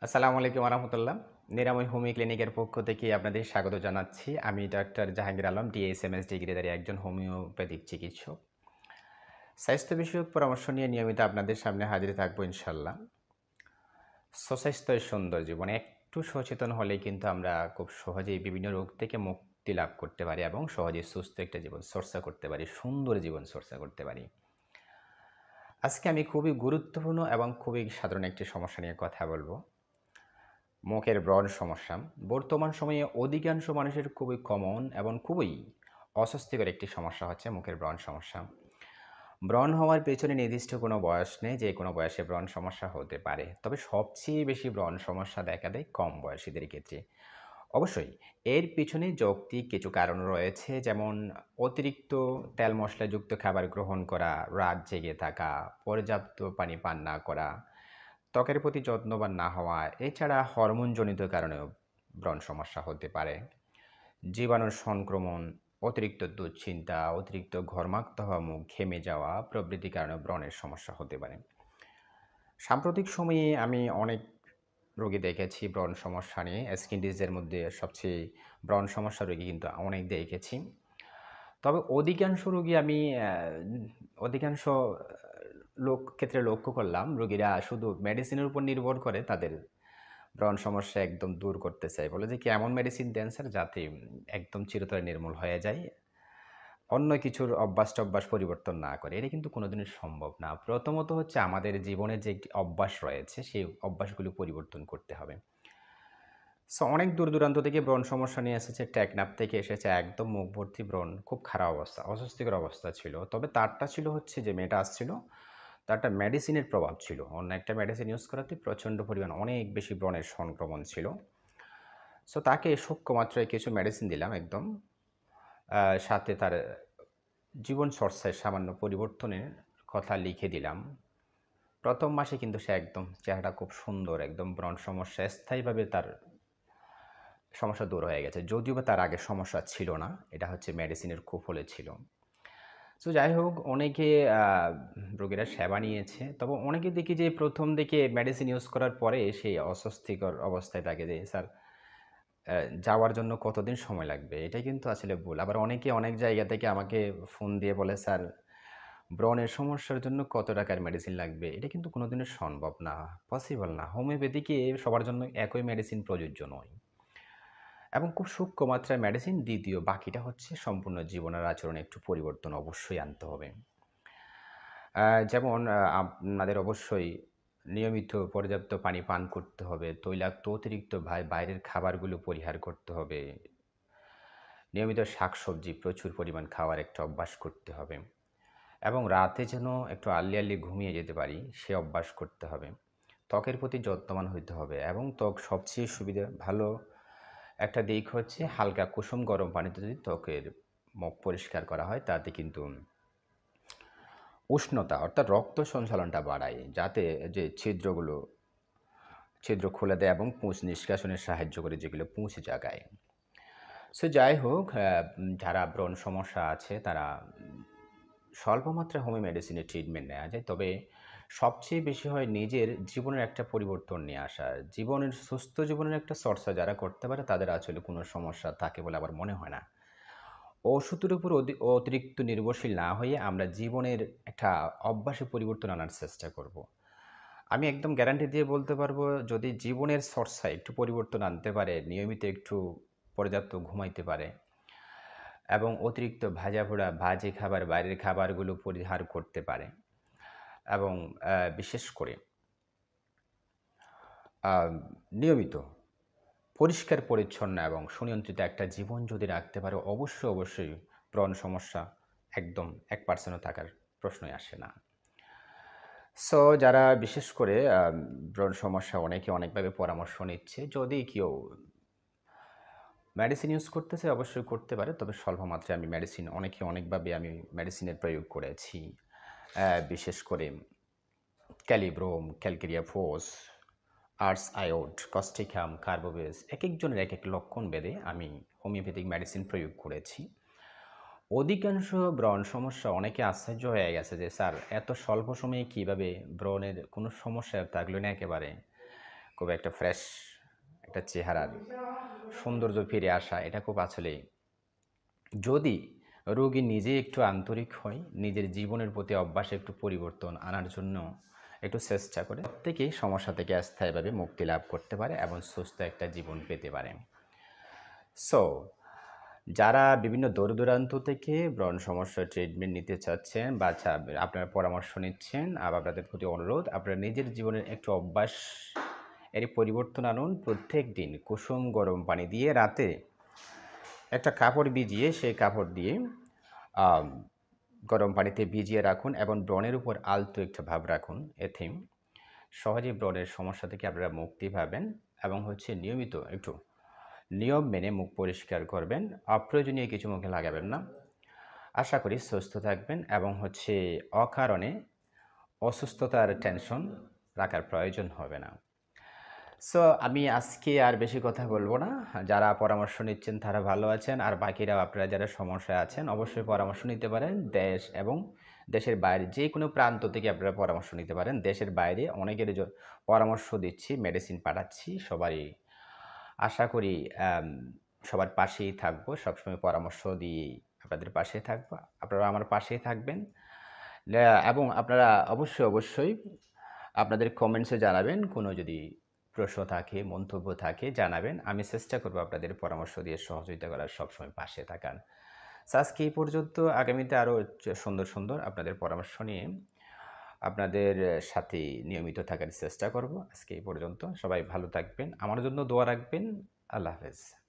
আসসালামু আলাইকুম রহমতুল্লাহ। নিরাময় হোমিও ক্লিনিকের পক্ষ থেকে আপনাদের স্বাগত জানাচ্ছি। আমি ডাক্তার জাহাঙ্গীর আলম, ডিএসএমএস ডিগ্রিধারী একজন হোমিওপ্যাথিক চিকিৎসক। স্বাস্থ্য বিষয়ক পরামর্শ নিয়ে নিয়মিত আপনাদের সামনে হাজির থাকবো ইনশাল্লাহ। সুস্বাস্থ্যই সুন্দর জীবন। একটু সচেতন হলেই কিন্তু আমরা খুব সহজেই বিভিন্ন রোগ থেকে মুক্তি লাভ করতে পারি এবং সহজেই সুস্থ একটা জীবন চর্চা করতে পারি, সুন্দর জীবন চর্চা করতে পারি। আজকে আমি খুবই গুরুত্বপূর্ণ এবং খুবই সাধারণ একটি সমস্যা নিয়ে কথা বলবো। মুখের ব্রণ সমস্যা। বর্তমান সময়ে অধিকাংশ মানুষের খুবই কমন এবং খুবই অস্বস্তিকর একটি সমস্যা হচ্ছে মুখের ব্রণ সমস্যা। ব্রণ হওয়ার পেছনে নির্দিষ্ট কোনো বয়স নেই, যে কোনো বয়সে ব্রণ সমস্যা হতে পারে। তবে সবচেয়ে বেশি ব্রণ সমস্যা দেখা দেয় কম বয়সীদের ক্ষেত্রে। অবশ্যই এর পিছনে যৌক্তিক কিছু কারণ রয়েছে, যেমন অতিরিক্ত তেল মশলাযুক্ত খাবার গ্রহণ করা, রাত জেগে থাকা, পর্যাপ্ত পানি পান না করা, ত্বকের প্রতি যত্নবান না হওয়া, এছাড়া হরমোনজনিত কারণেও ব্রণ সমস্যা হতে পারে। জীবাণুর সংক্রমণ, অতিরিক্ত দুশ্চিন্তা, অতিরিক্ত ঘর্মাক্ত হওয়া মুখ, ঘেমে যাওয়া প্রভৃতি কারণে ব্রণের সমস্যা হতে পারে। সাম্প্রতিক সময়ে আমি অনেক রোগী দেখেছি ব্রণ সমস্যা নিয়ে। স্কিন ডিজিজের মধ্যে সবচেয়ে ব্রণ সমস্যা রোগী কিন্তু অনেক দেখেছি। তবে অধিকাংশ রোগী আমি অধিকাংশ ক্ষেত্রে লক্ষ্য করলাম রোগীরা শুধু মেডিসিনের উপর নির্ভর করে তাদের ব্রণ সমস্যা একদম দূর করতে চায়। বলে যে কি এমন মেডিসিন দেন স্যার যাতে একদম চিরতরে নির্মূল হয়ে যায়। অন্য কিছুর অভ্যাস-টভ্যাস পরিবর্তন না করে। এটা কিন্তু কোনোদিনই সম্ভব না। প্রথমত হচ্ছে আমাদের জীবনের যে একটি অভ্যাস রয়েছে, সেই অভ্যাসগুলো পরিবর্তন করতে হবে। সো অনেক দূর-দূরান্ত থেকে ব্রণ সমস্যা নিয়ে এসেছে। টেকনাফ থেকে এসেছে, একদম মুখ ভর্তি ব্রণ। খুব খারাপ অবস্থা, অস্বস্তিকর অবস্থা ছিল। তবে তারটা ছিল হচ্ছে যে মেয়েটা আসছিল, তারটা মেডিসিনের প্রভাব ছিল। অন্য একটা মেডিসিন ইউজ করাতে প্রচণ্ড পরিমাণ অনেক বেশি ব্রণের সংক্রমণ ছিল। সো তাকে সূক্ষ্ম মাত্রায় কিছু মেডিসিন দিলাম একদম। সাথে তার জীবনচর্চায় সামান্য পরিবর্তনের কথা লিখে দিলাম। ১ম মাসে কিন্তু সে একদম চেহারাটা খুব সুন্দর, একদম ব্রণ সমস্যা স্থায়ীভাবে তার সমস্যা দূর হয়ে গেছে। যদিওবা তার আগে সমস্যা ছিল না। এটা হচ্ছে মেডিসিনের কুফলে ছিল। সো যাই হোক, অনেকে আ রোগীরা সেবা নিয়েছে। তবে অনেকে দেখি যে ১ম দিকে মেডিসিন ইউজ করার পরে সেই অস্বস্তিকর অবস্থায় থাকে যে, "স্যার যাওয়ার জন্য কতদিন সময় লাগবে?" এটাই কিন্তু আসলে ভুল। আবার অনেকে অনেক জায়গা থেকে আমাকে ফোন দিয়ে বলে, "স্যার ব্রণের সমস্যার জন্য কত টাকার মেডিসিন লাগবে?" এটা কিন্তু কোনোদিনও সম্ভব না, পসিবল না। হোমিওপ্যাথিকে সবার জন্য একই মেডিসিন প্রযোজ্য নয়। এবং খুব সূক্ষ্ম মাত্রায় মেডিসিন দ্বিতীয়, বাকিটা হচ্ছে সম্পূর্ণ জীবনের আচরণে একটু পরিবর্তন অবশ্যই আনতে হবে। যেমন আপনাদের অবশ্যই নিয়মিত পর্যাপ্ত পানি পান করতে হবে। তৈলাক্ত অতিরিক্ত বাইরের খাবারগুলো পরিহার করতে হবে। নিয়মিত শাকসবজি প্রচুর পরিমাণ খাওয়ার একটা অভ্যাস করতে হবে। এবং রাতে যেন একটু আর্লি ঘুমিয়ে যেতে পারি, সে অভ্যাস করতে হবে। ত্বকের প্রতি যত্নবান হইতে হবে এবং ত্বক সবচেয়ে ভালো একটা দিক হচ্ছে হালকা কুসুম গরম পানিতে যদি ত্বকের মুখ পরিষ্কার করা হয়, তাতে কিন্তু উষ্ণতা অর্থাৎ রক্ত সঞ্চালনটা বাড়ায়, যাতে যে ছিদ্র খুলে দেয় এবং পুঁজ নিষ্কাশনে সাহায্য করে, যেগুলো পুঁজ জাগায়। সো যাই হোক, যারা ব্রণ সমস্যা আছে তারা স্বল্প মাত্রায় হোমিও মেডিসিনের ট্রিটমেন্ট নেওয়া যায়। তবে সবচেয়ে বেশি হয় নিজের জীবনের একটা পরিবর্তন নিয়ে আসা। সুস্থ জীবনের একটা চর্চা যারা করতে পারে তাদের আসলে কোনো সমস্যা থাকে বলে আমার মনে হয় না। ওষুধের উপর অতিরিক্ত নির্ভরশীল না হয়ে আমরা জীবনের একটা অভ্যাসে পরিবর্তন আনার চেষ্টা করব। আমি একদম গ্যারান্টি দিয়ে বলতে পারবো, যদি জীবনের চর্চায় একটু পরিবর্তন আনতে পারে, নিয়মিত একটু পর্যাপ্ত ঘুমাইতে পারে এবং অতিরিক্ত ভাজাপোড়া, বাজে খাবার, বাইরের খাবারগুলো পরিহার করতে পারে এবং বিশেষ করে আ নিয়মিত পরিষ্কার পরিচ্ছন্ন এবং সুনিয়ন্ত্রিত একটা জীবন যদি রাখতে পারে, অবশ্যই ব্রণ সমস্যা একদম ১% ও থাকার প্রশ্নই আসে না। সো যারা বিশেষ করে ব্রণ সমস্যা, অনেকে অনেকভাবে পরামর্শ নিচ্ছে। যদি কেউ মেডিসিন ইউজ করতে চায় অবশ্যই করতে পারে। তবে স্বল্প মাত্রায় আমি মেডিসিন অনেকভাবে আমি মেডিসিনের প্রয়োগ করেছি। বিশেষ করে ক্যালিব্রোম, ক্যালকেরিয়া ফোস, আর্স আয়োড, কস্টিকাম, কার্বোভেজ, একেকজনের একেক লক্ষণ ভেদে আমি হোমিওপ্যাথিক মেডিসিন প্রয়োগ করেছি। অধিকাংশ ব্রণ সমস্যা অনেকে আশ্চর্য হয়ে গেছে যে, "স্যার এত স্বল্প সময়ে কীভাবে ব্রণের কোনো সমস্যা থাকলো না একেবারে?" খুব একটা ফ্রেশ একটা চেহারার সৌন্দর্য ফিরে আসা, এটা খুব আসলে, যদি রোগী নিজে একটু আন্তরিক হয়, নিজের জীবনের প্রতি অভ্যাসে একটু পরিবর্তন আনার জন্য একটু চেষ্টা করে, প্রত্যেকেই সমস্যা থেকে স্থায়ীভাবে মুক্তি লাভ করতে পারে এবং সুস্থ একটা জীবন পেতে পারে। সো যারা বিভিন্ন দূর-দূরান্ত থেকে ব্রণ সমস্যার ট্রিটমেন্ট নিতে চাচ্ছেন বা আপনারা পরামর্শ নিচ্ছেন, আপনাদের প্রতি অনুরোধ, আপনারা নিজের জীবনের একটু অভ্যাস এর পরিবর্তন আনুন। প্রত্যেক দিন কুসুম গরম পানি দিয়ে রাতে একটা কাপড় ভিজিয়ে, সেই কাপড় দিয়ে আম গরম পানিতে ভিজিয়ে রাখুন এবং ব্রণের উপর আলতো একটা ভাব রাখুন। এতে সহজেই ব্রণের সমস্যা থেকে আপনারা মুক্তি পাবেন এবং নিয়মিত একটু নিয়ম মেনে মুখ পরিষ্কার করবেন। অপ্রয়োজনীয় কিছু মুখে লাগাবেন না। আশা করি সুস্থ থাকবেন এবং অকারণে অসুস্থতার টেনশন রাখার প্রয়োজন হবে না। সো আমি আজকে আর বেশি কথা বলব না। যারা পরামর্শ নিচ্ছেন তারা ভালো আছেন, আর বাকিরাও আপনারা যারা সমস্যায় আছেন অবশ্যই পরামর্শ নিতে পারেন। দেশ এবং দেশের বাইরে যে কোনো প্রান্ত থেকে আপনারা পরামর্শ নিতে পারেন। দেশের বাইরে অনেকের পরামর্শ দিচ্ছি, মেডিসিন পাঠাচ্ছি। সবারই আশা করি সবার পাশেই থাকবো। সবসময় পরামর্শ দিয়ে আপনাদের পাশে থাকবো। আপনারা আমার পাশেই থাকবেন। এবং আপনারা অবশ্যই আপনাদের কমেন্টসে জানাবেন। কোনো যদি প্রশ্ন থাকে, মন্তব্য থাকে জানাবেন। আমি চেষ্টা করব আপনাদের পরামর্শ দিয়ে সহযোগিতা করার, সবসময় পাশে থাকার। সো আজকে এই পর্যন্ত। আগামীতে আরও সুন্দর আপনাদের পরামর্শ নিয়ে আপনাদের সাথে নিয়মিত থাকার চেষ্টা করব। আজকে এই পর্যন্ত। সবাই ভালো থাকবেন। আমার জন্য দোয়া রাখবেন। আল্লাহ হাফেজ।